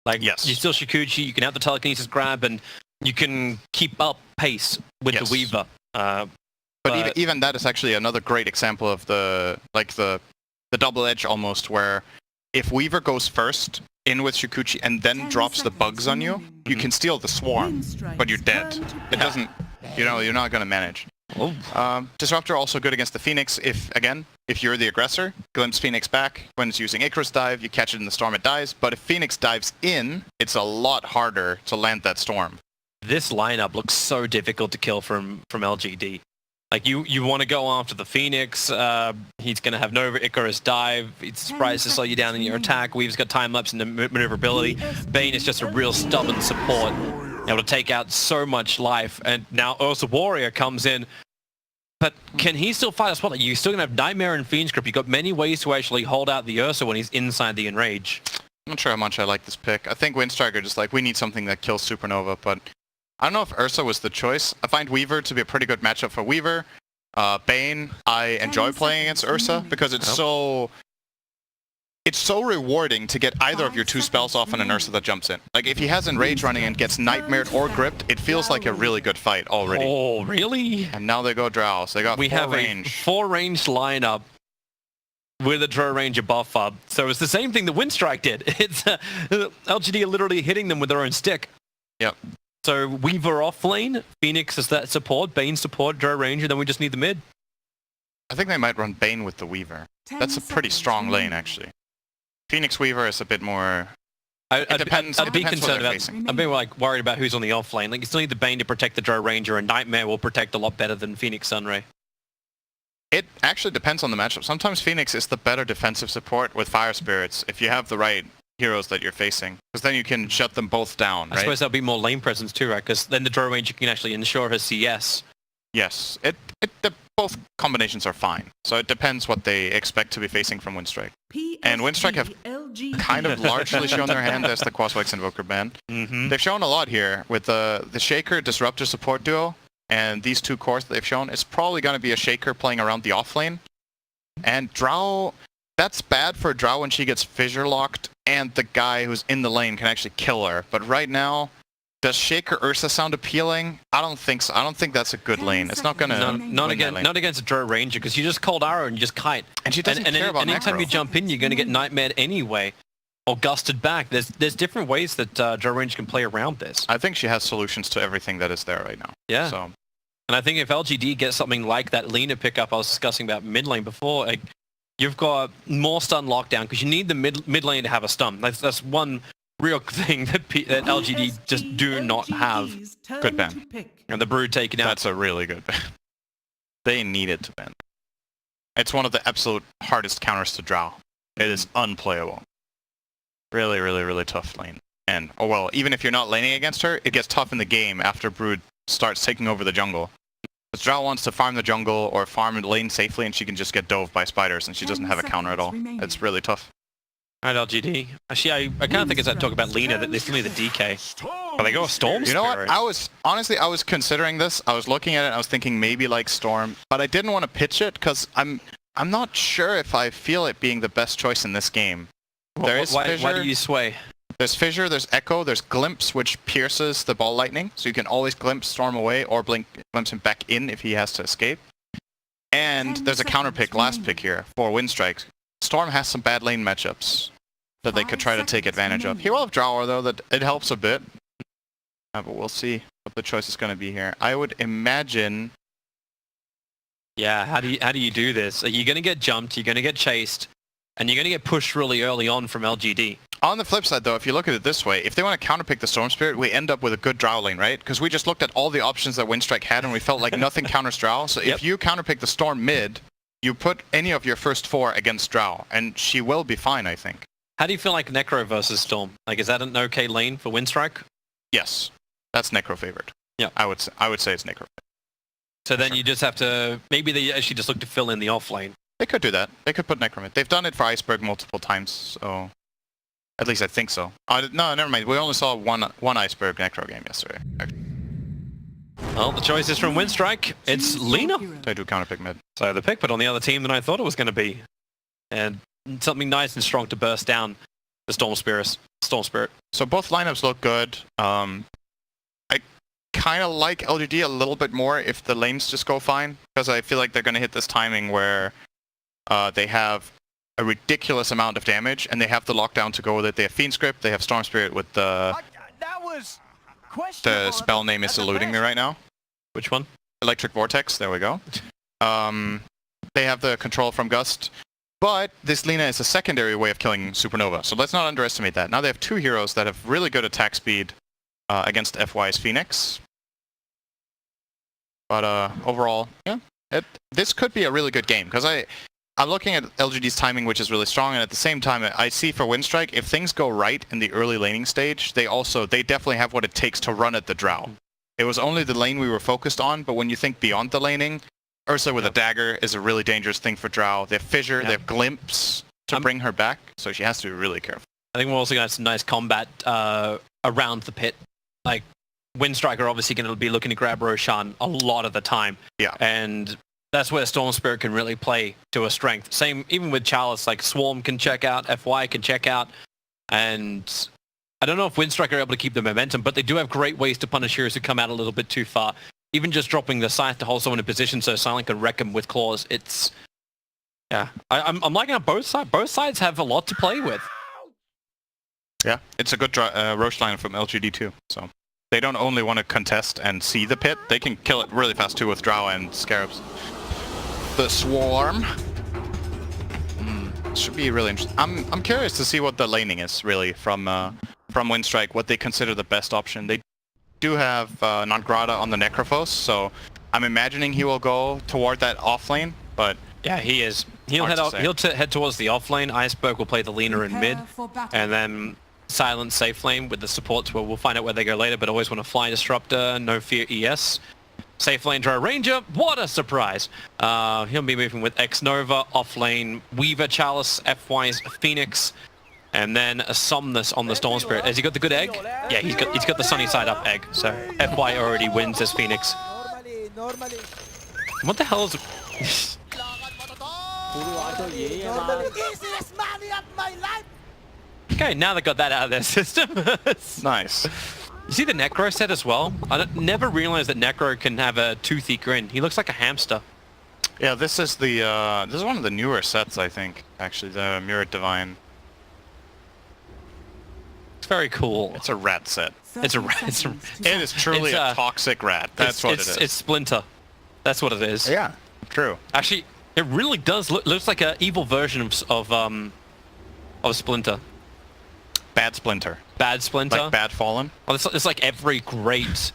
Like, Yes. you still Shikuchi, you can have the telekinesis grab, and you can keep up pace with the Weaver. But even that is actually another great example of the double edge almost, where if Weaver goes first in with Shikuchi and then drops the bugs on you, you can steal the swarm, but you're dead. It doesn't, you're not going to manage. Disruptor also good against the Phoenix if you're the aggressor, glimpse Phoenix back. When it's using Icarus dive, you catch it in the storm, it dies. But if Phoenix dives in, it's a lot harder to land that storm. This lineup looks so difficult to kill from LGD. Like, you want to go after the Phoenix, he's going to have Nova Icarus dive, it's surprised to slow you down in your attack, Weave's got time-lapse and maneuverability, Bane is just a real stubborn support, able to take out so much life, and now Ursa Warrior comes in, but can he still fight a spot? Like, you're still going to have Nightmare and Fiend's Grip, you've got many ways to actually hold out the Ursa when he's inside the Enrage. I'm not sure how much I like this pick. I think Winstrike are just like, we need something that kills Supernova, but I don't know if Ursa was the choice. I find Weaver to be a pretty good matchup for Weaver. Bane, I enjoy playing against Ursa because it's so rewarding to get either of your two spells off on an Ursa that jumps in. Like, if he has Enrage running and gets Nightmared or Gripped, it feels like a really good fight already. Oh, really? And now they go Drow, so they got we have range. A 4-range lineup with a Drow Ranger buff up. So it's the same thing that Winstrike did. It's LGD are literally hitting them with their own stick. Yep. So Weaver off lane, Phoenix is that support, Bane support, Drow Ranger, then we just need the mid. I think they might run Bane with the Weaver. That's a pretty strong lane, actually. Phoenix Weaver is a bit more... It depends. I'd be concerned about... facing. I'd be worried about who's on the off lane. Like, you still need the Bane to protect the Drow Ranger, and Nightmare will protect a lot better than Phoenix Sunray. It actually depends on the matchup. Sometimes Phoenix is the better defensive support with Fire Spirits if you have the right heroes that you're facing, because then you can shut them both down, right? I suppose there'll be more lane presence too, right? Because then the Drow Ranger can actually ensure her CS. Yes, both combinations are fine. So it depends what they expect to be facing from Winstrike. And Winstrike have kind of largely shown their hand as the Quaswex Invoker band. They've shown a lot here with the Shaker Disruptor support duo, and these two cores that they've shown. It's probably going to be a Shaker playing around the off lane. And Drow, that's bad for Drow when she gets fissure locked and the guy who's in the lane can actually kill her. But right now, does Shaker Ursa sound appealing? I don't think so. I don't think that's a good lane. It's not gonna not against a Drow Ranger, because you just cold arrow and you just kite. And she doesn't care about anytime macro. you jump in, you're gonna get nightmared anyway, or gusted back. There's different ways that Drow Ranger can play around this. I think she has solutions to everything that is there right now. Yeah. So. And I think if LGD gets something like that Lina pickup I was discussing about mid lane before, like, you've got more stun lockdown, because you need the mid lane to have a stun. That's one real thing that LGD just do not have. Good ban. And the Brood taken out. That's a really good ban. They needed to ban. It's one of the absolute hardest counters to Drow. It is unplayable. Really, really, really tough lane. And, oh well, even if you're not laning against her, it gets tough in the game after Brood starts taking over the jungle. Because Drow wants to farm the jungle or farm the lane safely, and she can just get dove by spiders, and she doesn't have a counter at all. It's really tough. Alright, LGD. Actually, I kind of think as I talk about Lina, that they still need the DK. But they go with Storm Spirit. You know what? I was considering this. I was looking at it, and I was thinking maybe like Storm, but I didn't want to pitch it because I'm not sure if I feel it being the best choice in this game. There is Fissure. Why do you sway? There's Fissure, there's Echo, there's Glimpse, which pierces the ball lightning, so you can always Glimpse Storm away or Glimpse him back in if he has to escape. And there's a counter pick, last pick here, for Winstrike. Storm has some bad lane matchups that they could try to take advantage of. He will have Drower, though, that it helps a bit. But we'll see what the choice is going to be here. I would imagine... Yeah, how do you do this? Are you going to get jumped, you're going to get chased, and you're going to get pushed really early on from LGD. On the flip side, though, if you look at it this way, if they want to counterpick the Storm Spirit, we end up with a good Drow lane, right? Because we just looked at all the options that Winstrike had, and we felt like nothing counters Drow. So if you counterpick the Storm mid, you put any of your first 4 against Drow, and she will be fine, I think. How do you feel like Necro versus Storm? Like, is that an okay lane for Winstrike? Yes, that's Necro favored. Yeah, I would say it's Necro favored. So then you just have to, maybe they actually just look to fill in the off lane. They could do that. They could put Necro mid. They've done it for Iceberg multiple times, so at least I think so. No, never mind. We only saw one Iceberg Necro game yesterday. Well, the choice is from Winstrike. It's Lina. They do counterpick mid. So the pick put on the other team than I thought it was going to be. And something nice and strong to burst down the Storm Spirits. Storm Spirit. So both lineups look good. I kind of like LGD a little bit more if the lanes just go fine, because I feel like they're going to hit this timing where they have a ridiculous amount of damage, and they have the lockdown to go with it. They have Fiend Script, they have Storm Spirit with the spell name is eluding me right now. Which one? Electric Vortex, there we go. They have the control from Gust, but this Lina is a secondary way of killing Supernova, so let's not underestimate that. Now they have two heroes that have really good attack speed against FY's Phoenix. But overall, yeah, this could be a really good game, because I'm looking at LGD's timing, which is really strong, and at the same time, I see for Winstrike, if things go right in the early laning stage, they definitely have what it takes to run at the Drow. It was only the lane we were focused on, but when you think beyond the laning, Ursa with a dagger is a really dangerous thing for Drow. They have Fissure, they have Glimpse to bring her back, so she has to be really careful. I think we're also going to have some nice combat around the pit. Like, Winstrike are obviously going to be looking to grab Roshan a lot of the time. Yeah. And that's where Storm Spirit can really play to a strength. Same, even with Chalice, like Swarm can check out, FY can check out, and I don't know if Winstrike are able to keep the momentum, but they do have great ways to punish heroes who come out a little bit too far. Even just dropping the Scythe to hold someone in position so Silent can wreck them with claws, it's... Yeah, I'm liking how both sides have a lot to play with. Yeah, it's a good Roche line from LGD too, so... They don't only want to contest and see the pit, they can kill it really fast too with Drow and Scarabs. The Swarm. Should be really interesting. I'm curious to see what the laning is really from Winstrike, what they consider the best option. They do have Nangrada on the Necrophos, so I'm imagining he will go toward that off lane, but yeah, he is. He'll head towards the off lane. Iceberg will play the Lina in mid, and then Silent safe lane with the supports where we'll find out where they go later, but always want to Fly Disruptor, No Fear ES. Safe lane Drow Ranger, what a surprise! He'll be moving with X-Nova, off lane Weaver Chalice, FY's Phoenix, and then a Somnus on the Storm Spirit. Has he got the good egg? Yeah, he's got the sunny side up egg, so FY already wins as Phoenix. What the hell is... Okay, now they got that out of their system. Nice. You see the Necro set as well? I never realized that Necro can have a toothy grin. He looks like a hamster. Yeah, this is one of the newer sets, I think. Actually, the Mirrored Divine. It's very cool. It's a rat set. It's a rat. It is truly a toxic rat. That's what it is. It's Splinter. That's what it is. Yeah, true. Actually, it really does looks like an evil version of Splinter. Bad Splinter. Bad Splinter? Like Bad Fallen? Well, it's like every great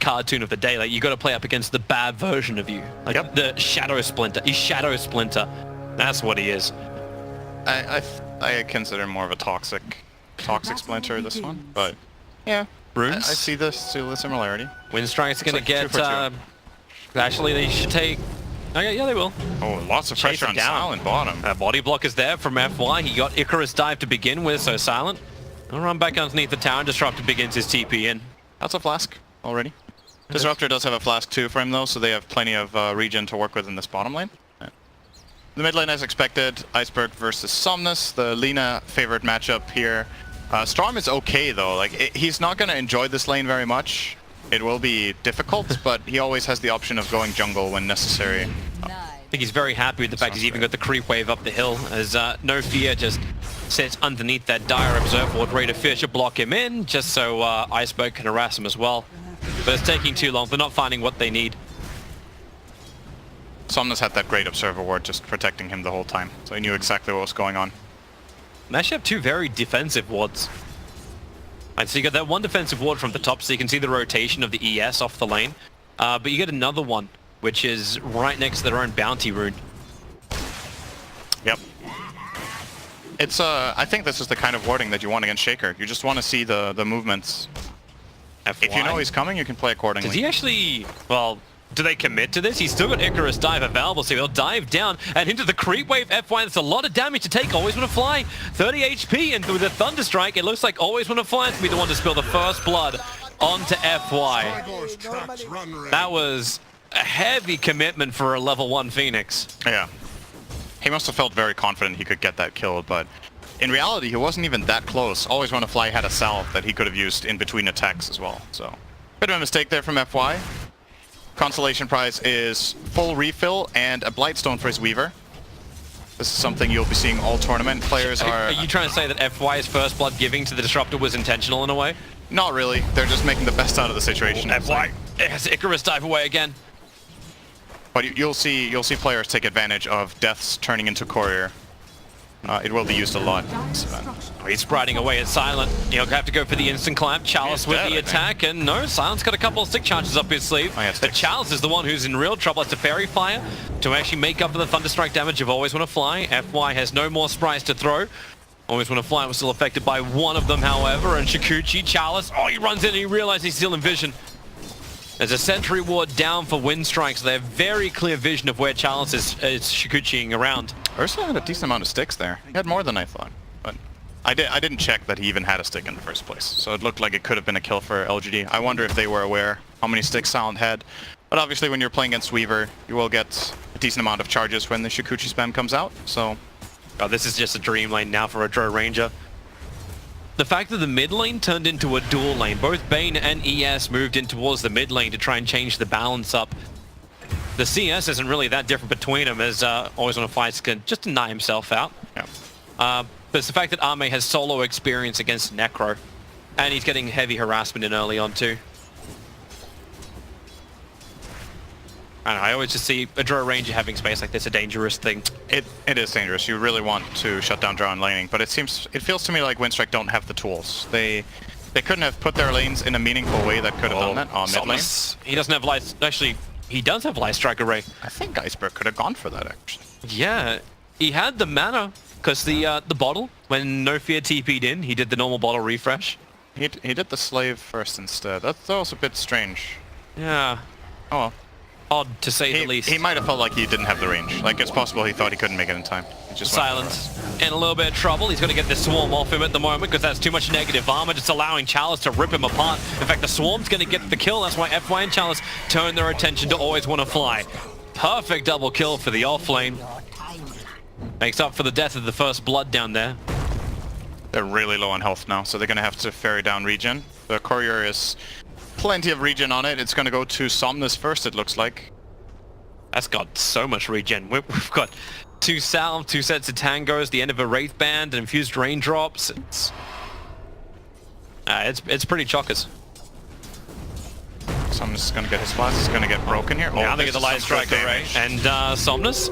cartoon of the day. Like, you got to play up against the bad version of you. Like the Shadow Splinter. He's Shadow Splinter. That's what he is. I consider more of a toxic Splinter this one, but yeah. Runes? I see the similarity. Winstrike's going to get... actually, they should take... Okay, yeah, they will. Oh, lots of pressure on Silent bottom. Body block is there from FY. He got Icarus dive to begin with, so Silent will run back underneath the tower and Disruptor begins his TP in. That's a flask already. Disruptor does have a flask too for him though, so they have plenty of regen to work with in this bottom lane. Yeah. The mid lane as expected, Iceberg versus Somnus, the Lina favorite matchup here. Storm is okay though, like he's not going to enjoy this lane very much. It will be difficult, but he always has the option of going jungle when necessary. I think he's very happy with the fact he's even got the creep wave up the hill, as No Fear just sits underneath that Dire Observe Ward, ready to Fissure block him in, just so Iceberg can harass him as well. But it's taking too long. They're not finding what they need. Somnus had that great Observer Ward just protecting him the whole time, so he knew exactly what was going on. They actually have two very defensive wards. And so you got that one defensive ward from the top, so you can see the rotation of the ES off the lane. But you get another one, which is right next to their own bounty rune. Yep. It's I think this is the kind of warding that you want against Shaker. You just want to see the movements. FY. If you know he's coming, you can play accordingly. Does he actually... Well, do they commit to this? He's still got Icarus dive available, so he'll dive down and into the creep wave FY. That's a lot of damage to take. Always Want to Fly, 30 HP, and with the Thunderstrike, it looks like Always Want to Fly to be the one to spill the first blood onto FY. That was a heavy commitment for a level 1 Phoenix. Yeah. He must have felt very confident he could get that kill, but in reality, he wasn't even that close. Always Wanna Fly had a salve that he could have used in between attacks as well. So, bit of a mistake there from FY. Consolation prize is full refill and a Blightstone for his Weaver. This is something you'll be seeing all tournament players are... Are you trying to say that FY's first blood giving to the Disruptor was intentional in a way? Not really. They're just making the best out of the situation. FY has Icarus dive away again. But you'll see players take advantage of deaths turning into courier. It will be used a lot. Oh, he's spriting away at Silent. He'll have to go for the instant clamp. Chalice with the attack, and no, Silent's got a couple of stick charges up his sleeve. But Chalice is the one who's in real trouble. It's a Fairy Fire to actually make up for the Thunderstrike damage of Always Wanna Fly. FY has no more sprites to throw. Always Wanna Fly was still affected by one of them, however, and Shikuchi, Chalice, oh, he runs in and he realizes he's still in vision. There's a Sentry Ward down for Winstrike, so they have very clear vision of where Chalice is Shikuchiing around. Ursula had a decent amount of sticks there. He had more than I thought, but I didn't check that he even had a stick in the first place, so it looked like it could have been a kill for LGD. I wonder if they were aware how many sticks Silent had, but obviously when you're playing against Weaver, you will get a decent amount of charges when the Shikuchi spam comes out, so... Oh, this is just a dream lane now for a Drow Ranger. The fact that the mid lane turned into a dual lane, both Bane and ES moved in towards the mid lane to try and change the balance up. The CS isn't really that different between them, as Always Wanna Fly can just deny himself out. Yeah. But it's the fact that Ame has solo experience against Necro, and he's getting heavy harassment in early on too. I don't know, I always just see a Drow Ranger having space like this a dangerous thing. It is dangerous. You really want to shut down Drow and laning, but it feels to me like Winstrike don't have the tools. They couldn't have put their lanes in a meaningful way that could have done that on mid lane. He doesn't have light. Actually, he does have Light Strike Array. I think Iceberg could have gone for that actually. Yeah, he had the mana because the bottle when No Fear TP'd in, he did the normal bottle refresh. He did the slave first instead. That was a bit strange. Yeah. Oh well. Odd to say the least. He might have felt like he didn't have the range. Like it's possible he thought he couldn't make it in time. Silence in a little bit of trouble. He's going to get the swarm off him at the moment because that's too much negative armor, just allowing Chalice to rip him apart. In fact, the swarm's going to get the kill. That's why FY and Chalice turn their attention to Always Wanna Fly. Perfect double kill for the off lane. Makes up for the death of the first blood down there. They're really low on health now, so they're going to have to ferry down regen. The courier is plenty of regen on it. It's going to go to Somnus first, it looks like. That's got so much regen. We've got 2 salve, 2 sets of tangos, the end of a Wraith Band, and infused raindrops. It's pretty chockers. Somnus is going to get his flash. He's going to get broken here. Now they get the Light Strike Array. And Somnus,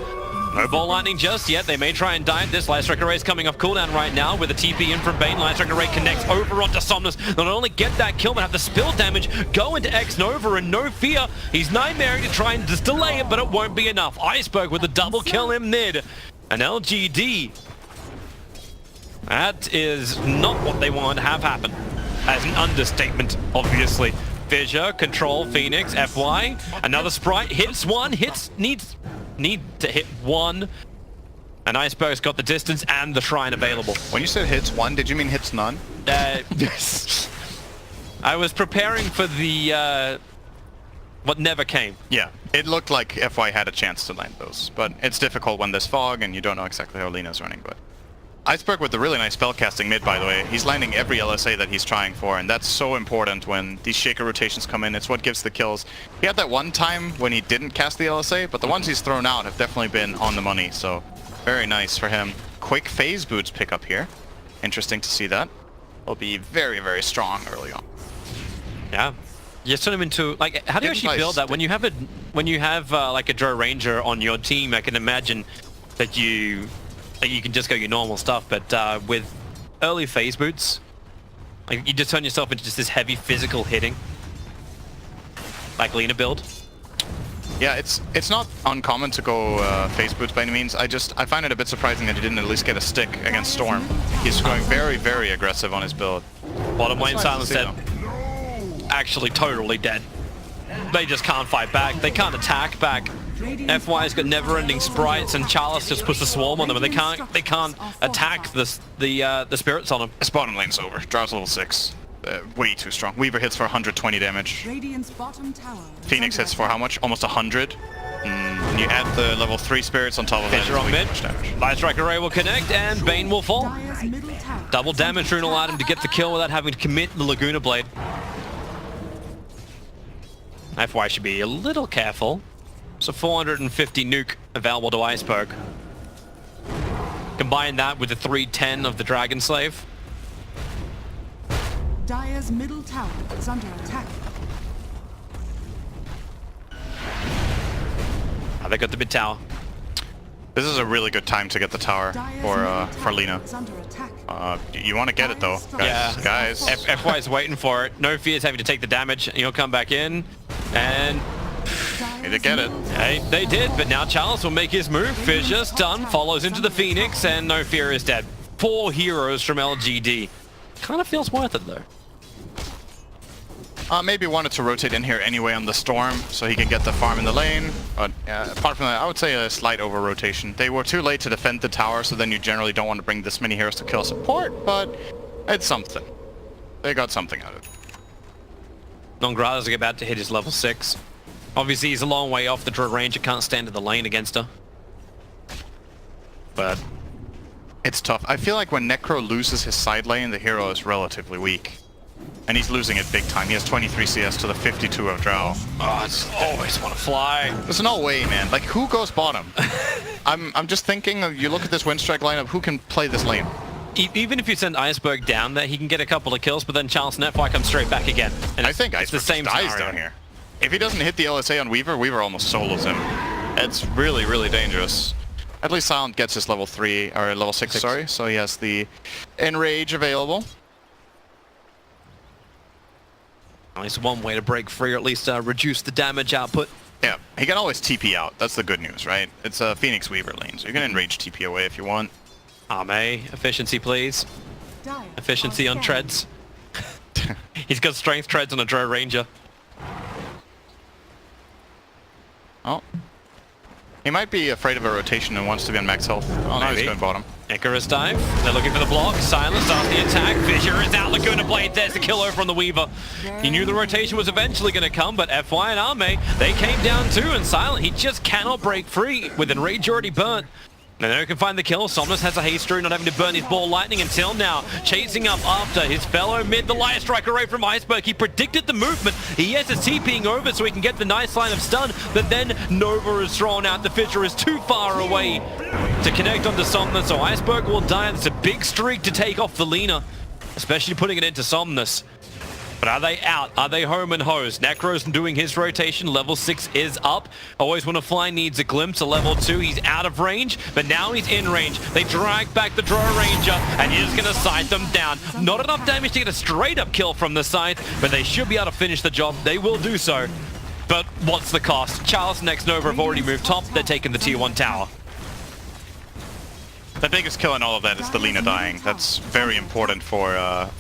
no ball lightning just yet. They may try and die at this. Light Strike Array is coming off cooldown right now with a TP in from Bane. Light Strike Array connects over onto Somnus. They'll not only get that kill, but have the spill damage go into X-Nova, and No Fear. He's Nightmaring to try and just delay it, but it won't be enough. Iceberg with the double kill him mid. And LGD. That is not what they want to have happen. As an understatement, obviously. Fissure, Control, Phoenix, FY. Another Sprite, hits one, need to hit one. And Iceberg's got the distance and the shrine available. When you said hits one, did you mean hits none? I was preparing for the what never came. Yeah, it looked like FY had a chance to land those, but it's difficult when there's fog and you don't know exactly how Lena's running. But Iceberg with the really nice spellcasting mid, by the way. He's landing every LSA that he's trying for, and that's so important when these Shaker rotations come in. It's what gives the kills. He had that one time when he didn't cast the LSA, but the ones he's thrown out have definitely been on the money, so very nice for him. Quick phase boots pick up here. Interesting to see that. Will be very, very strong early on. Yeah. You turn him into, like, how do you actually build that? When you have like a Drow Ranger on your team, I can imagine that you can just go your normal stuff, but with early phase boots, like, you just turn yourself into just this heavy physical hitting, like Lena build. Yeah, it's not uncommon to go phase boots by any means. I find it a bit surprising that he didn't at least get a stick against Storm. He's going very, very aggressive on his build. Bottom lane Silence dead. Actually totally dead. They just can't fight back. They can't attack back. FY's got never-ending sprites, and Chalice just puts the swarm on them, and they can't attack the spirits on them. His bottom lane's over. Drow's level 6. Way too strong. Weaver hits for 120 damage. Phoenix hits for how much? Almost 100. And you add the level 3 spirits on top of that. Fissure on mid. Winstrike array will connect and Bane will fall. Double damage rune allowed him to get the kill without having to commit the Laguna Blade. FY should be a little careful. It's a 450 nuke available to Iceberg. Combine that with the 310 of the Dragon Slave. Dire's middle tower is under attack. Now they got the mid tower. This is a really good time to get the tower for Lina. You want to get it though, guys. FY is waiting for it. No fear is having to take the damage, and he'll come back in, and need to get it. Hey, they did, but now Charles will make his move. Fissure stun, follows into the Phoenix, and No Fear is dead. 4 heroes from LGD. Kind of feels worth it though. Maybe wanted to rotate in here anyway on the Storm, so he can get the farm in the lane. But apart from that, I would say a slight over-rotation. They were too late to defend the tower, so then you generally don't want to bring this many heroes to kill support, but it's something. They got something out of it. Nongrada's about to hit his level 6. Obviously, he's a long way off the Druid Ranger, can't stand in the lane against her. But it's tough. I feel like when Necro loses his side lane, the hero is relatively weak. And he's losing it big time. He has 23 CS to the 52 of Drow. Oh, I always want to fly. There's no way, man. Like, who goes bottom? I'm just thinking, you look at this Winstrike lineup, who can play this lane? Even if you send Iceberg down there, he can get a couple of kills, but then Charles and FY come straight back again. And I think Iceberg the same dies scenario down here. If he doesn't hit the LSA on Weaver, Weaver almost solos him. It's really, really dangerous. At least Silent gets his level 3, or level 6, sorry, so he has the Enrage available. At least one way to break free, or at least reduce the damage output. Yeah, he can always TP out. That's the good news, right? It's a Phoenix Weaver lane, so you can Enrage TP away if you want. Arme, efficiency please. Efficiency on treads. He's got strength treads on a Drow Ranger. Oh. He might be afraid of a rotation and wants to be on max health. Oh, no, he's going bottom. Icarus dive. They're looking for the block. Silence starts the attack. Fissure is out. Laguna Blade. There's the kill over on the Weaver. He knew the rotation was eventually going to come, but FY and Arme, they came down too, and Silent, he just cannot break free with Enrage already burnt. And then he can find the kill. Somnus has a haste rune, not having to burn his ball lightning until now. Chasing up after his fellow mid, the Light Strike array from Iceberg. He predicted the movement. He has his TPing over so he can get the nice line of stun, but then Nova is thrown out. The Fissure is too far away to connect onto Somnus, so Iceberg will die. It's a big streak to take off the Lina, especially putting it into Somnus. But are they out? Are they home and hosed? Necro's doing his rotation. Level 6 is up. Always Want to Fly needs a glimpse. A level 2, he's out of range, but now he's in range. They drag back the Drow Ranger, and he's going to scythe them down. Not enough damage to get a straight-up kill from the scythe, but they should be able to finish the job. They will do so. But what's the cost? Charles and Next Nova have already moved top. They're taking the tier 1 tower. The biggest kill in all of that is the Lina dying. That's very important for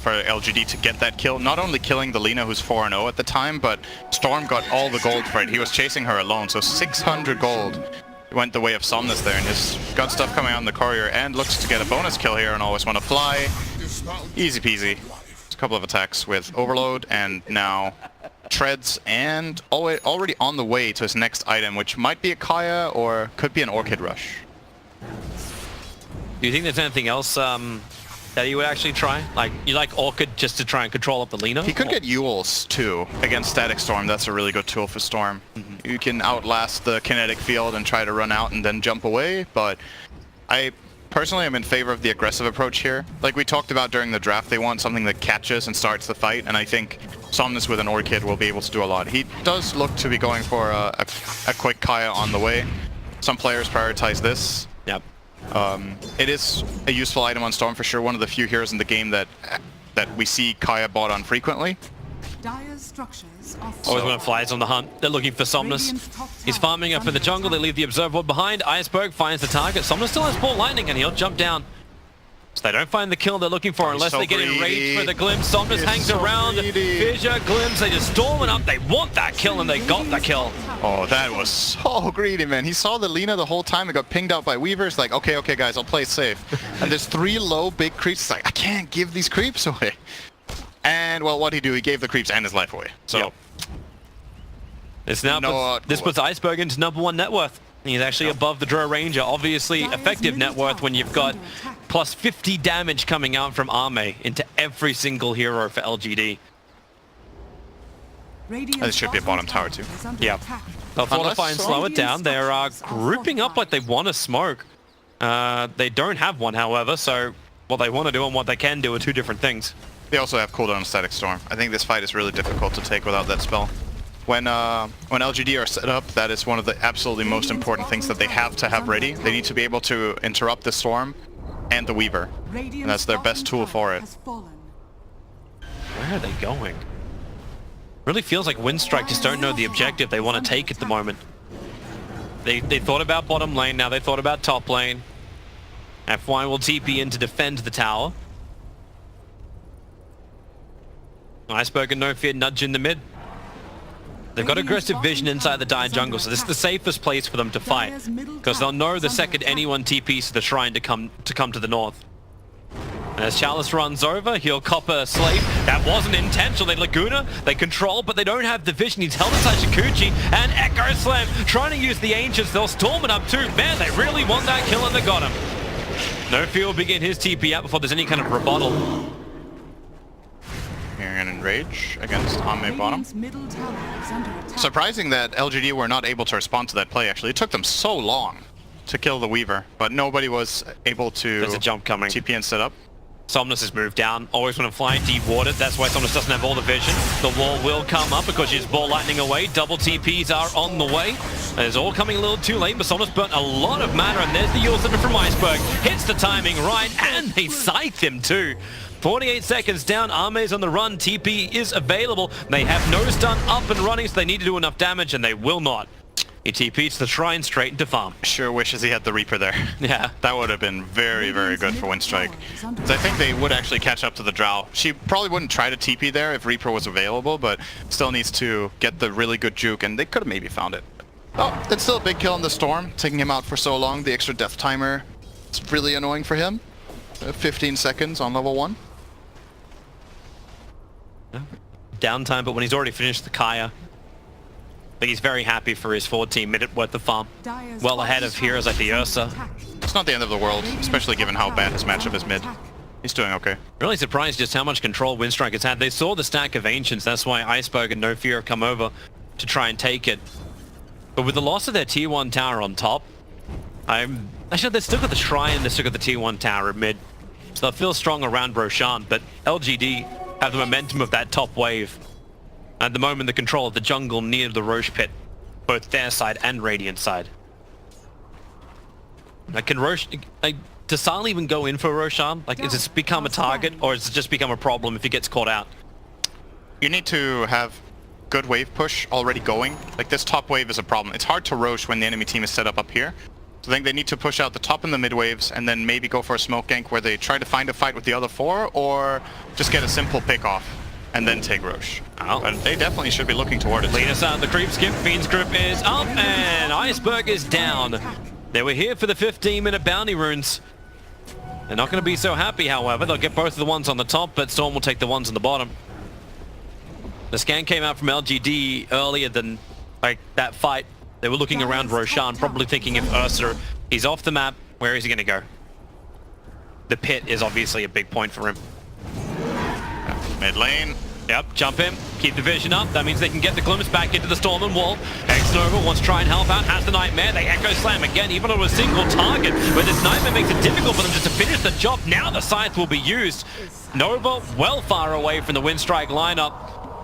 LGD to get that kill. Not only killing the Lina, who's 4-0 at the time, but Storm got all the gold for it. He was chasing her alone, so 600 gold went the way of Somnus there, and he's got stuff coming out in the courier, and looks to get a bonus kill here and Always Want to Fly. Easy peasy. Just a couple of attacks with Overload, and now Treads, and already on the way to his next item, which might be a Kaya or could be an Orchid Rush. Do you think there's anything else that you would actually try? Like, you like Orchid just to try and control up the Lina? He could get Yules too against Static Storm. That's a really good tool for Storm. You can outlast the kinetic field and try to run out and then jump away, but I personally am in favor of the aggressive approach here. Like we talked about during the draft, they want something that catches and starts the fight, and I think Somnus with an Orchid will be able to do a lot. He does look to be going for a quick Kaya on the way. Some players prioritize this. Yep. It is a useful item on Storm for sure. One of the few heroes in the game that we see Kaya bought on frequently. Always Want to Fly is on the hunt. They're looking for Somnus. He's farming up in the jungle. They leave the Observer Ward behind. Iceberg finds the target. Somnus still has ball lightning, and he'll jump down. So they don't find the kill they're looking for unless they get enraged for the glimpse. Somnus hangs around. Fissure, glimpse. They just storm it up. They want that kill, and they got that kill. Oh, that was so greedy, man. He saw the Lina the whole time. It got pinged out by Weavers. Like, okay, guys, I'll play it safe. And there's 3 low, big creeps. It's like, I can't give these creeps away. And, well, what'd he do? He gave the creeps and his life away. So, This now this puts Iceberg into #1 net worth. He's actually above the Drow Ranger. Obviously, effective net worth when you've got plus 50 damage coming out from Arme into every single hero for LGD. This should be a bottom tower too. Yeah. They'll fortify and slow it down. They're grouping up like they want to smoke. They don't have one, however, so what they want to do and what they can do are two different things. They also have cooldown on Static Storm. I think this fight is really difficult to take without that spell. When LGD are set up, that is one of the absolutely most important things that they have to have ready. They need to be able to interrupt the Storm and the Weaver. And that's their best tool for it. Where are they going? Really feels like Winstrike just don't know the objective they want to take at the moment. They thought about bottom lane, now they thought about top lane. F1 will TP in to defend the tower. Iceberg and No Fear nudge in the mid. They've got aggressive vision inside the Dire jungle, so this is the safest place for them to fight, because they'll know the second anyone TPs to the shrine to come to the north. And as Chalice runs over, he'll cop a slave. That wasn't intentional. They Laguna, they control, but they don't have the vision. He's held inside Shikuchi, and Echo Slam trying to use the Ancients. They'll storm it up too. Man, they really want that kill, and they got him. No Fear will begin his TP out before there's any kind of rebuttal. Here an enrage against Ame bottom. Surprising that LGD were not able to respond to that play, actually. It took them so long to kill the Weaver, but nobody was able to There's a jump coming. TP and set up. Somnus has moved down. Always want to fly de-watered. That's why Somnus doesn't have all the vision. The wall will come up because she's ball lightning away. Double TPs are on the way. It's all coming a little too late, but Somnus burnt a lot of mana, and there's the Yule Slipper from Iceberg. Hits the timing right, and they scythe him too. 48 seconds down, Arme's on the run, TP is available. They have no stun up and running, so they need to do enough damage, and they will not. He TP's the shrine straight into farm. Sure wishes he had the Reaper there. Yeah. That would have been very, very good for Winstrike. So I think they would actually catch up to the Drow. She probably wouldn't try to TP there if Reaper was available, but still needs to get the really good juke, and they could have maybe found it. Oh, it's still a big kill in the Storm, taking him out for so long. The extra death timer is really annoying for him. 15 seconds on level 1. Downtime, but when he's already finished the Kaya, I think he's very happy for his 14-minute worth of farm. Well ahead of heroes like the Ursa. It's not the end of the world, especially given how bad his matchup is mid. He's doing okay. Really surprised just how much control Winstrike has had. They saw the stack of Ancients, that's why Iceberg and No Fear have come over to try and take it. But with the loss of their tier 1 tower on top, actually they've still got the Shrine and they've still got the tier 1 tower at mid. So they'll feel strong around Roshan, but LGD have the momentum of that top wave. At the moment, the control of the jungle near the Roche pit, both their side and Radiant side. Like, can Roche, does Sal even go in for Roshan? Like, is this become a target, or has it just become a problem if he gets caught out? You need to have good wave push already going. Like, this top wave is a problem. It's hard to Roche when the enemy team is set up here. So I think they need to push out the top and the mid waves, and then maybe go for a smoke gank where they try to find a fight with the other 4, or just get a simple pick off and then take Roche. Oh. But they definitely should be looking toward it. Lead us out the creep skip. Fiend's group is up, and Iceberg is down. They were here for the 15-minute bounty runes. They're not going to be so happy, however. They'll get both of the ones on the top, but Storm will take the ones on the bottom. The scan came out from LGD earlier than that fight. They were looking around Roshan, probably thinking if Ursa is off the map, where is he going to go? The pit is obviously a big point for him. Mid lane. Yep, jump in, keep the vision up. That means they can get the glimpse back into the Storm and Wall. X-Nova wants to try and help out, has the Nightmare. They Echo Slam again, even on a single target, where this Nightmare makes it difficult for them just to finish the job. Now the Scythe will be used. Nova well far away from the Winstrike lineup,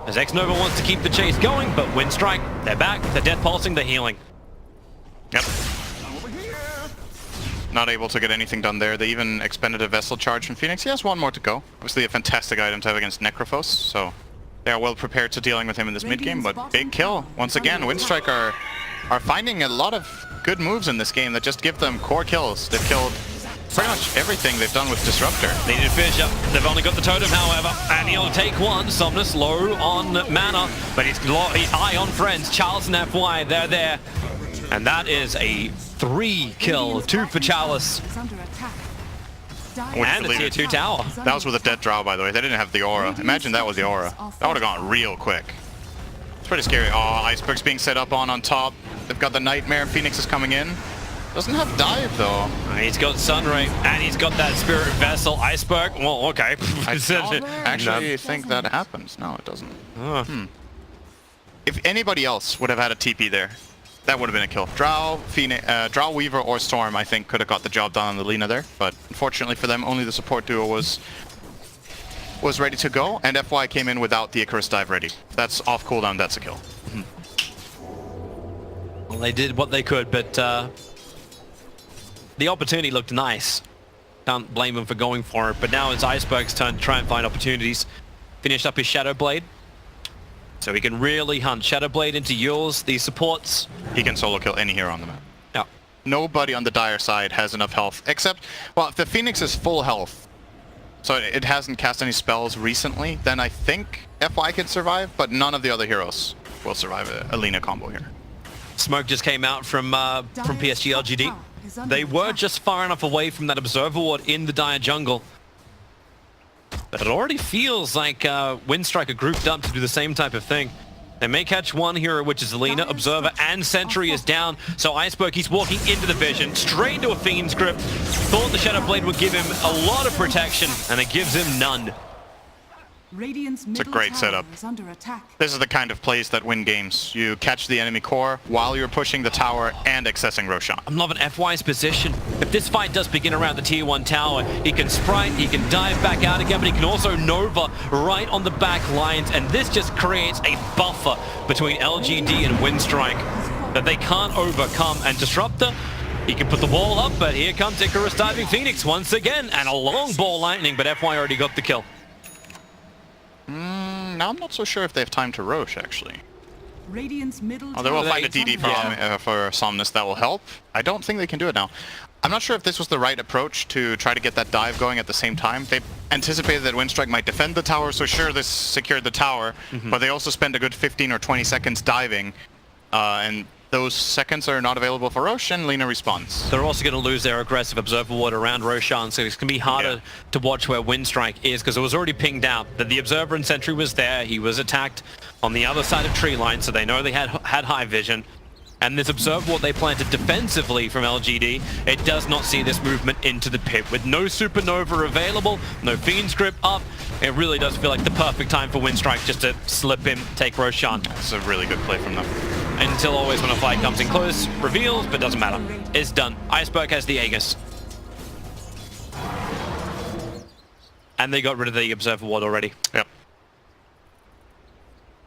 as X-Nova wants to keep the chase going, but Winstrike, they're back, they're death pulsing, they're healing. Yep. Not able to get anything done there. They even expended a Vessel charge from Phoenix. He has one more to go. Obviously a fantastic item to have against Necrophos, so they are well prepared to dealing with him in this mid game, but big kill. Once again, Winstrike are finding a lot of good moves in this game that just give them core kills. They've killed pretty much everything they've done with Disruptor. Needed Fisher. They've only got the totem, however, and he'll take one. Somnus low on mana, but he's high on friends. Charles and FY, they're there. And that is a 3 kill, 2 for Chalice. And a tier 2 tower. That was with a dead Drow, by the way. They didn't have the aura. Imagine that was the aura. That would have gone real quick. pretty scary. Oh, Iceberg's being set up on top. They've got the Nightmare. Phoenix is coming in. Doesn't have dive though. He's got Sunray and he's got that Spirit Vessel. Iceberg. Well, okay. I don't actually think that happens. No, it doesn't. If anybody else would have had a TP there, that would have been a kill. Drow, Phoenix, Drow, Weaver, or Storm, I think, could have got the job done on the Lina there. But unfortunately for them, only the support duo was ready to go, and FY came in without the Icarus dive ready. If that's off cooldown, that's a kill. Well, they did what they could, but the opportunity looked nice. Can't blame him for going for it, but now it's Iceberg's turn to try and find opportunities. Finished up his Shadow Blade, so he can really hunt Shadow Blade into Yules, these supports. He can solo kill any hero on the map. Yeah. Nobody on the Dire side has enough health, except, well, if the Phoenix is full health, so it hasn't cast any spells recently, then I think FY can survive, but none of the other heroes will survive a Lina combo here. Smoke just came out from PSG LGD. They were just far enough away from that Observer Ward in the Dire jungle. But it already feels like Winstrike are grouped up to do the same type of thing. They may catch one hero, which is Lina. Observer and Sentry is down. So Iceberg, he's walking into the vision, straight into a Fiend's Grip. Thought the Shadow Blade would give him a lot of protection, and it gives him none. It's a great setup. This is the kind of plays that win games. You catch the enemy core while you're pushing the tower and accessing Roshan. I'm loving FY's position. If this fight does begin around the tier 1 tower, he can sprite, he can dive back out again, but he can also Nova right on the back lines, and this just creates a buffer between LGD and Winstrike that they can't overcome. And Disruptor, he can put the wall up, but here comes Icarus diving Phoenix once again, and a long ball lightning, but FY already got the kill. Now I'm not so sure if they have time to Roche, actually. Oh, they will find a DD for Somnus that will help. I don't think they can do it now. I'm not sure if this was the right approach to try to get that dive going at the same time. They anticipated that Winstrike might defend the tower, so sure, this secured the tower, but they also spend a good 15 or 20 seconds diving, and those seconds are not available for Roche, and Lina responds. They're also going to lose their aggressive Observer Ward around Roshan, so it's going to be harder to watch where Winstrike is, because it was already pinged out that the Observer and Sentry was there. He was attacked on the other side of tree line, so they know they had high vision. And this Observer Ward they planted defensively from LGD, it does not see this movement into the pit. With no Supernova available, no Fiend's Grip up, it really does feel like the perfect time for Winstrike just to slip in, take Roshan. It's a really good play from them. Until always when a fight comes in close, reveals, but doesn't matter. It's done. Iceberg has the Aegis. And they got rid of the Observer Ward already. Yep.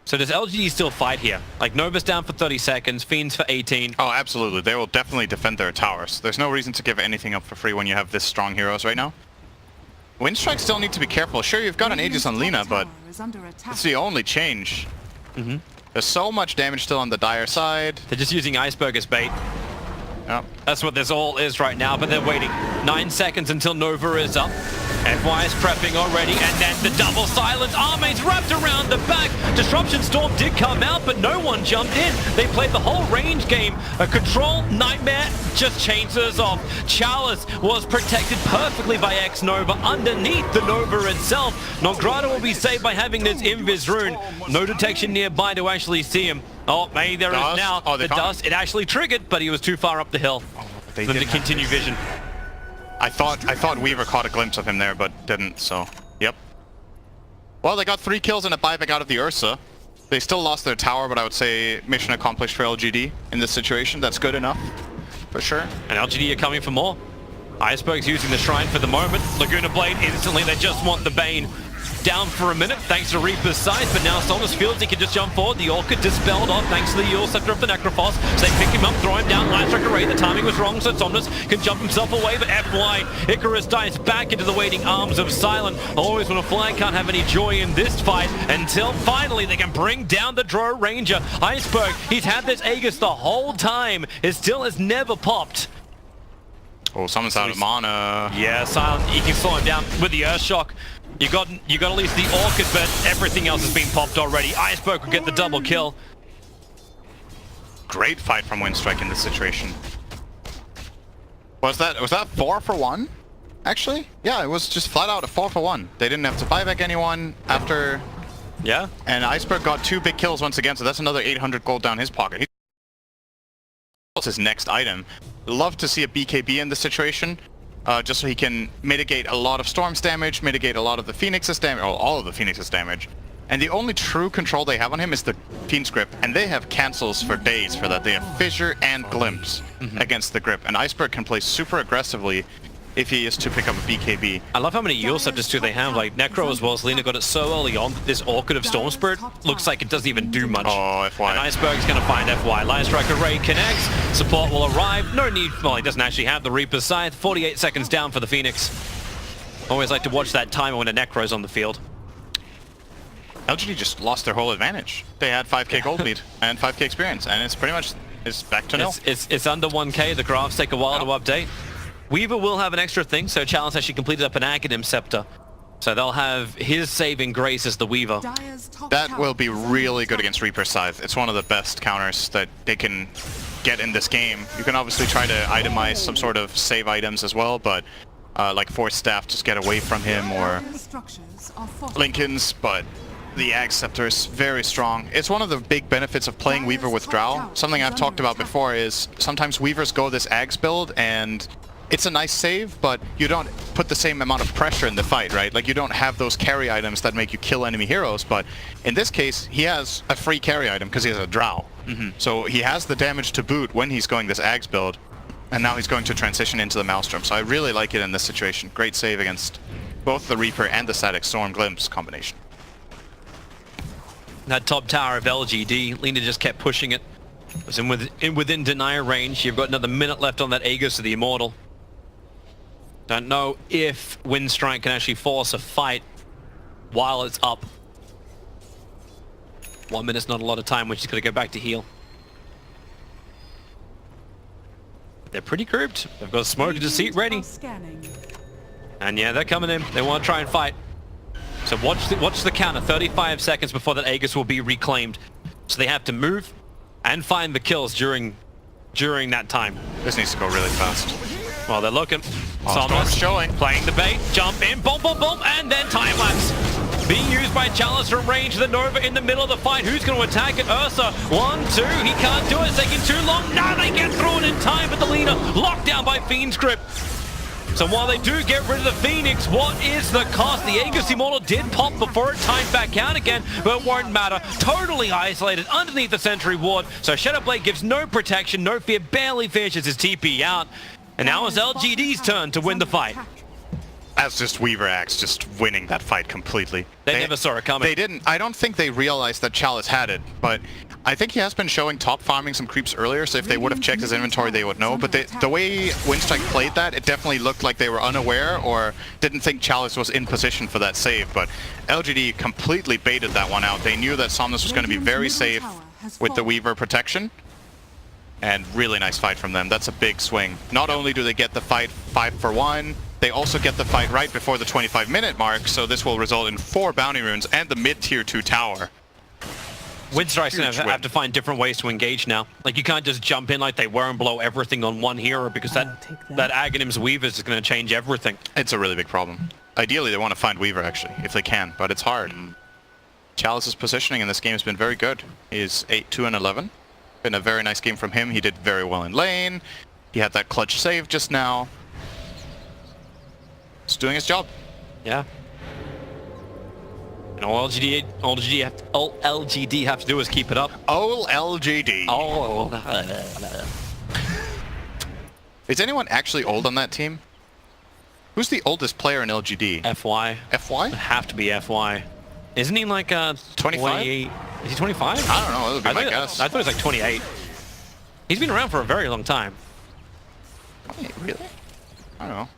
So does LGD still fight here? Like Nova's down for 30 seconds, Fiends for 18. Oh, absolutely. They will definitely defend their towers. There's no reason to give anything up for free when you have this strong heroes right now. Winstrike still need to be careful. Sure, you've got an Aegis on Lina, but it's the only change. There's so much damage still on the Dire side. They're just using Iceberg as bait. Yep. That's what this all is right now, but they're waiting 9 seconds until Nova is up. FY is prepping already, and then the double silence. Armade's wrapped around the back. Disruption Storm did come out, but no one jumped in. They played the whole range game. A Control Nightmare just changes off. Chalice was protected perfectly by X-Nova underneath the Nova itself. Nograda will be saved by having this Invis rune. No detection nearby to actually see him. Oh, maybe there is now. The dust, it actually triggered, but he was too far up the hill for them to continue vision. I thought Weaver caught a glimpse of him there, but didn't, so, yep. Well, they got 3 kills and a buyback out of the Ursa. They still lost their tower, but I would say mission accomplished for LGD in this situation. That's good enough, for sure. And LGD are coming for more. Iceberg's using the Shrine for the moment. Laguna Blade instantly, they just want the Bane. Down for a minute thanks to Reaper's side, but now Somnus feels he can just jump forward. The Orchid dispelled off thanks to the Yule Scepter of the Necrophos. So they pick him up, throw him down, Line Strike Array. The timing was wrong, so Somnus can jump himself away, but FY, Icarus dives back into the waiting arms of Silent. Always when a flag can't have any joy in this fight until finally they can bring down the Drow Ranger. Iceberg, he's had this Aegis the whole time. It still has never popped. Oh, someone's out of mana. Yeah, Silent, he can slow him down with the Earthshock. You got at least the Orchid, but everything else has been popped already. Iceberg will get the double kill. Great fight from Winstrike in this situation. Was that 4 for 1? Actually? Yeah, it was just flat out a 4 for 1. They didn't have to buy back anyone after Yeah. And Iceberg got 2 big kills once again, so that's another 800 gold down his pocket. What's his next item? Love to see a BKB in this situation, just so he can mitigate a lot of Storm's damage, mitigate a lot of the Phoenix's damage, or all of the Phoenix's damage. And the only true control they have on him is the Fiend's Grip, and they have cancels for days for that. They have Fissure and Glimpse against the Grip, and Iceberg can play super aggressively if he is to pick up a BKB. I love how many Yule Scepters do they have, like Necro as well. Selena got it so early on that this Orchid of Storm Spirit looks like it doesn't even do much. Oh, FY. And Iceberg's going to find FY. Line Strike Array connects, support will arrive, no need, well, he doesn't actually have the Reaper's Scythe, 48 seconds down for the Phoenix. Always like to watch that timer when a Necro's on the field. LGD just lost their whole advantage. They had 5k gold lead and 5k experience, and it's pretty much back to nil. It's under 1k, the graphs take a while to update. Weaver will have an extra thing, so Chalice actually completed up an Aghanim Scepter. So they'll have his saving grace as the Weaver. That will be really good against Reaper's Scythe. It's one of the best counters that they can get in this game. You can obviously try to itemize some sort of save items as well, but like Force Staff, just get away from him, or Lincoln's, but the Ag Scepter is very strong. It's one of the big benefits of playing Weaver with Drow. Something I've talked about before is sometimes Weavers go this Ags build and it's a nice save, but you don't put the same amount of pressure in the fight, right? Like, you don't have those carry items that make you kill enemy heroes, but in this case, he has a free carry item because he has a Drow. So he has the damage to boot when he's going this Ags build, and now he's going to transition into the Maelstrom. So I really like it in this situation. Great save against both the Reaper and the static Storm Glimpse combination. That top tower of LGD, Lena just kept pushing it. It was within denier range. You've got another minute left on that Aegis of the Immortal. Don't know if Winstrike can actually force a fight while it's up. 1 minute's not a lot of time when she's got to go back to heal. They're pretty grouped. They've got Smoke and Deceit ready. And yeah, they're coming in. They want to try and fight. So watch the counter. 35 seconds before that Aegis will be reclaimed. So they have to move and find the kills during that time. This needs to go really fast. Well, they're looking. Storm's showing. Playing the bait, jump in, boom, boom, boom, and then time lapse. Being used by Chalice from range. The Nova in the middle of the fight. Who's going to attack it? Ursa. 1, 2. He can't do it. It's taking too long. Now they get through it in time, but the Lena locked down by Fiend's Grip. So while they do get rid of the Phoenix, what is the cost? The Aegis Immortal did pop before it timed back out again, but it won't matter. Totally isolated underneath the Sentry Ward. So Shadowblade gives no protection, no fear, barely finishes his TP out. And now it's LGD's turn to win the fight. That's just Weaver Axe just winning that fight completely. They never saw it coming. They didn't. I don't think they realized that Chalice had it, but I think he has been showing top farming some creeps earlier, so if they would have checked his inventory, they would know. But the way Winstrike played that, it definitely looked like they were unaware or didn't think Chalice was in position for that save. But LGD completely baited that one out. They knew that Somnus was going to be very safe with the Weaver protection. And really nice fight from them. That's a big swing. Not only do they get the fight 5-for-1, they also get the fight right before the 25-minute mark, so this will result in 4 bounty runes and the mid-tier 2 tower. Winstrike's going to have to find different ways to engage now. Like, you can't just jump in like they were and blow everything on one hero, because that Aghanim's Weaver is going to change everything. It's a really big problem. Ideally, they want to find Weaver, actually, if they can, but it's hard. Chalice's positioning in this game has been very good. He's 8-2-11. Been a very nice game from him. He did very well in lane. He had that clutch save just now. He's doing his job. Yeah. And all LGD have to do is keep it up. All LGD. Oh. Is anyone actually old on that team? Who's the oldest player in LGD? FY. FY? It'd have to be FY. Isn't he like 25? Is he 25? I don't know. That would be my guess. I thought he was like 28. He's been around for a very long time. Really? I don't know.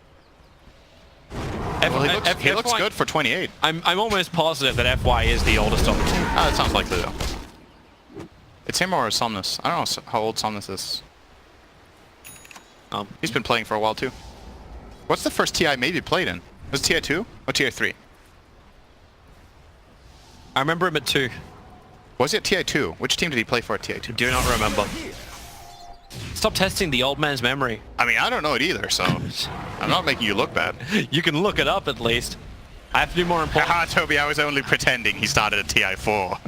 Well, he looks good for 28. I'm almost positive that FY is the oldest on the team. Ah, that sounds likely though. It's him or Somnus. I don't know how old Somnus is. He's been playing for a while too. What's the first TI maybe played in? Was it TI2 or TI3? I remember him at 2. Was he at TI2? Which team did he play for at TI2? Do not remember. Stop testing the old man's memory. I mean, I don't know it either, so I'm not making you look bad. You can look it up at least. I have to do more important. Haha, Toby, I was only pretending he started at TI4.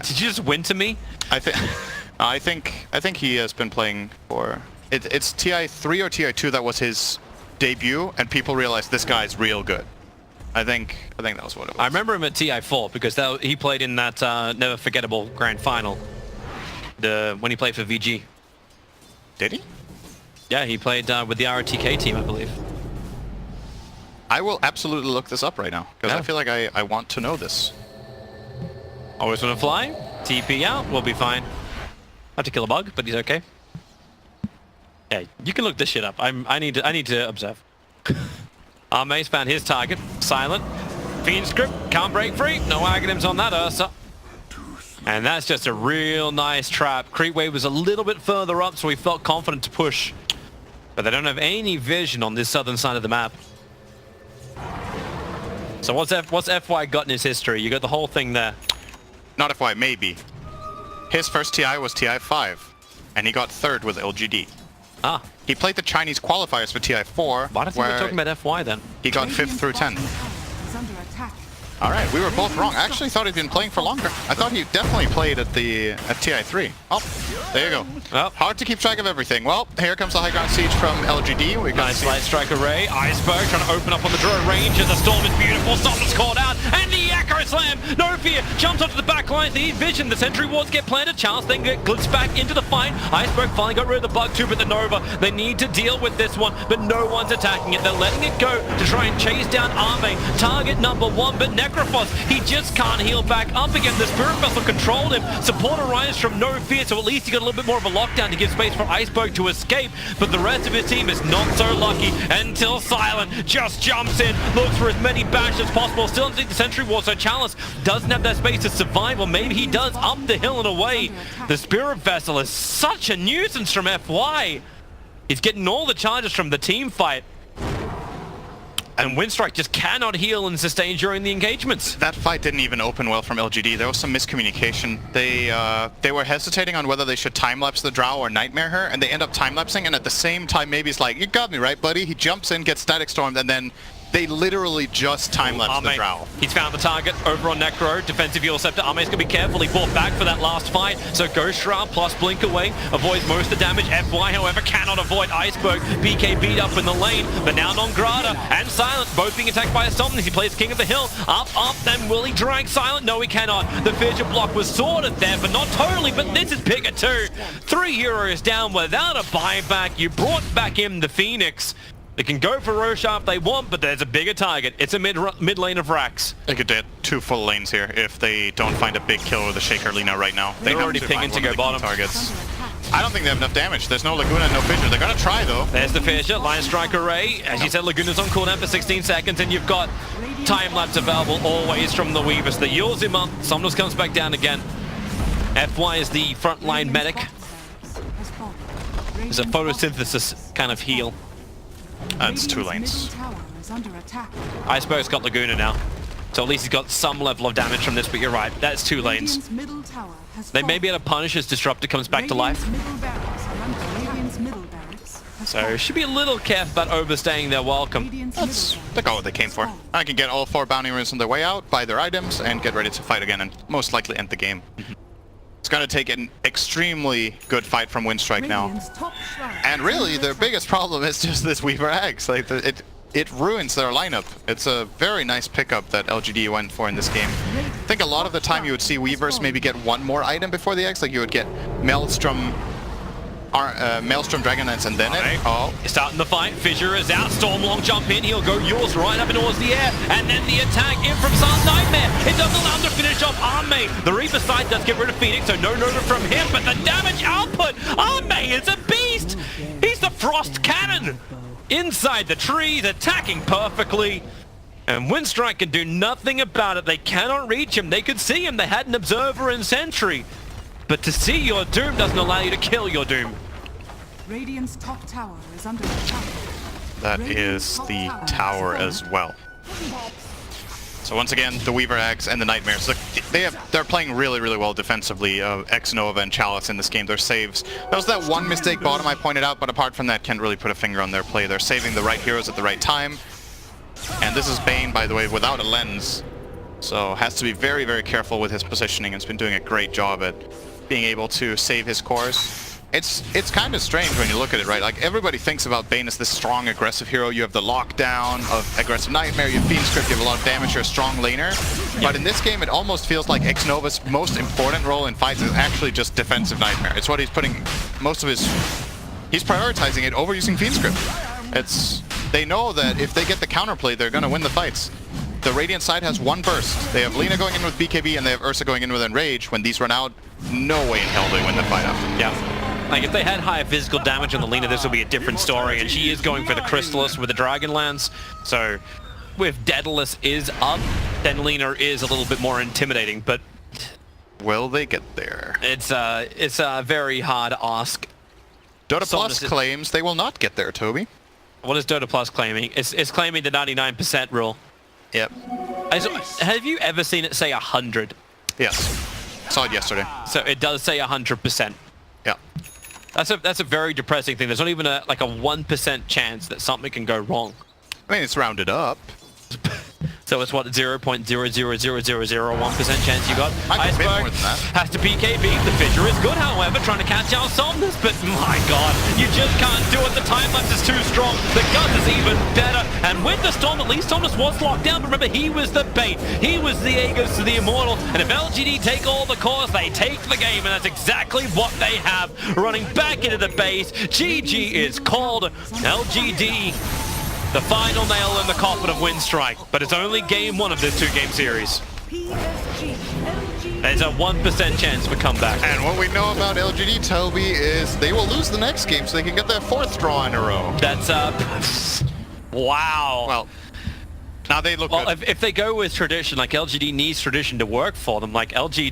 Did you just win to me? I think he has been playing for... It's TI3 or TI2 that was his debut, and people realized this guy's real good. I think that was what it was. I remember him at TI4 because he played in that never forgettable grand final. When he played for VG. Did he? Yeah, he played with the ROTK team, I believe. I will absolutely look this up right now because I feel like I want to know this. Always want to fly. TP out. We'll be fine. Have to kill a bug, but he's okay. Yeah, you can look this shit up. I need to observe. Armay's found his target. Silent. Fiend script. Can't break free. No Aghanims on that Ursa. And that's just a real nice trap. Creep wave was a little bit further up, so we felt confident to push. But they don't have any vision on this southern side of the map. So what's FY got in his history? You got the whole thing there. Not FY, maybe. His first TI was TI5, and he got 3rd with LGD. Ah. He played the Chinese qualifiers for TI4. Why don't you think we're talking about FY then? He got 5th through 10th. Alright, we were both wrong. I actually thought he'd been playing for longer. I thought he definitely played at TI3. Oh, there you go. Well, hard to keep track of everything. Well, here comes the high ground siege from LGD. We got nice light strike array. Iceberg trying to open up on the draw range as the storm is beautiful. Someone's called out, and the Echo Slam. No fear. Jumps onto the back lines. They need vision. The sentry wards get planted. Chance then get glitzed back into the fight. Iceberg finally got rid of the bug too, but the Nova. They need to deal with this one, but no one's attacking it. They're letting it go to try and chase down Arme. Target number 1, but Necrophos, he just can't heal back up again. The Spirit Vessel controlled him. Support arrives from No Fear, so at least he got a little bit more of a lockdown to give space for Iceberg to escape, but the rest of his team is not so lucky until Silent just jumps in, looks for as many bashes as possible, still underneath the sentry wall, so Chalice doesn't have that space to survive, or maybe he does, up the hill and away. The Spirit Vessel is such a nuisance from FY. He's getting all the charges from the team fight. And Winstrike just cannot heal and sustain during the engagements. That fight didn't even open well from LGD. There was some miscommunication. They were hesitating on whether they should time-lapse the Drow or Nightmare her, and they end up time-lapsing, and at the same time, maybe it's like, you got me right, buddy. He jumps in, gets Static Stormed, and then they literally just time-lapse the Drow. He's found the target over on Necro. Defensive Heal Scepter. Arme's going to be careful. He fought back for that last fight. So Ghost Shroud plus Blink Away avoids most of the damage. FY, however, cannot avoid Iceberg. BK beat up in the lane, but now Non-Grata and Silent both being attacked by a Somnus. He plays King of the Hill. Up, then will he drag Silent? No, he cannot. The Fissure block was sorted there, but not totally. But this is bigger too. 3 heroes down without a buyback. You brought back in the Phoenix. They can go for Roshan if they want, but there's a bigger target. It's a mid lane of Rax. They could get 2 full lanes here if they don't find a big kill with the Shaker Lina right now. They're already pinging to go bottom. Targets. I don't think they have enough damage. There's no Laguna, no Fissure. They're gonna try though. There's the Fissure, Lion Strike Array. As you said, Laguna's on cooldown for 16 seconds, and you've got time-lapse available always from the Weavers. They heals him up. Somnus comes back down again. FY is the frontline medic. There's a photosynthesis kind of heal. It's 2 lanes. Iceberg's got Laguna now, so at least he's got some level of damage from this, but you're right, that's 2 lanes. They may be able to punish as Disruptor comes back to life. So should be a little careful about overstaying their welcome. They got what they came for. I can get all 4 bounty runes on their way out, buy their items, and get ready to fight again, and most likely end the game. It's going to take an extremely good fight from Winstrike now. And really, their biggest problem is just this Weaver Axe. Like, it ruins their lineup. It's a very nice pickup that LGD went for in this game. I think a lot of the time you would see Weavers maybe get 1 more item before the Axe. Like, you would get Maelstrom Dragon Lance and then it. Oh. Starting the fight. Fissure is out. Storm long jump in. He'll go yours right up towards the air. And then the attack in from Sun's Nightmare. It doesn't allow him to finish off Arme. The Reaper side does get rid of Phoenix, so no Nova from him. But the damage output, Arme is a beast. He's the Frost Cannon. Inside the trees, attacking perfectly. And Winstrike can do nothing about it. They cannot reach him. They could see him. They had an observer and sentry. But to see your doom doesn't allow you to kill your doom. Radiant's top tower is under attack. That is the tower as well. So once again, the Weaver Axe and the Nightmares. Look, they're playing really, really well defensively. X-Nova and Chalice in this game, their saves. That was that one mistake bottom I pointed out, but apart from that, can't really put a finger on their play. They're saving the right heroes at the right time. And this is Bane, by the way, without a lens. So has to be very, very careful with his positioning, and has been doing a great job at being able to save his cores. It's kind of strange when you look at it, right? Like, everybody thinks about Bane as this strong, aggressive hero. You have the lockdown of Aggressive Nightmare, you have Fiend Script, you have a lot of damage, you're a strong laner. But in this game, it almost feels like Xnova's most important role in fights is actually just Defensive Nightmare. It's what he's putting most of his... He's prioritizing it over using Fiend Script. They know that if they get the counterplay, they're going to win the fights. The Radiant side has one burst. They have Lina going in with BKB, and they have Ursa going in with Enrage. When these run out, no way in hell they win the fight after. Yeah. Like, if they had higher physical damage on the Lina, this would be a different story, and she is going for the Crystallis with the Dragonlance. So, if Daedalus is up, then Lina is a little bit more intimidating, but... Will they get there? It's a very hard ask. Dota Plus claims they will not get there, Toby. What is Dota Plus claiming? It's claiming the 99% rule. Yep. Have you ever seen it say 100? Yes. Saw it yesterday. So it does say 100%. Yeah. That's a very depressing thing. There's not even like a 1% chance that something can go wrong. I mean, it's rounded up. So it's what, 0.00001% chance you got? Iceberg more than that. Has to BKB. The Fissure is good, however, trying to catch out Somnus, but my god, you just can't do it. The time lapse is too strong. The gun is even better. And with the Storm, at least Somnus was locked down, but remember, he was the bait. He was the Aegis to the Immortal, and if LGD take all the cores, they take the game, and that's exactly what they have. Running back into the base, GG is called. LGD, the final nail in the coffin of Winstrike, but it's only game one of this two-game series. PSG, LGD. There's a 1% chance for comeback. And what we know about LGD, Toby, is they will lose the next game so they can get their 4th draw in a row. That's wow. Well, now they look good. If they go with tradition, like LGD needs tradition to work for them, like LGD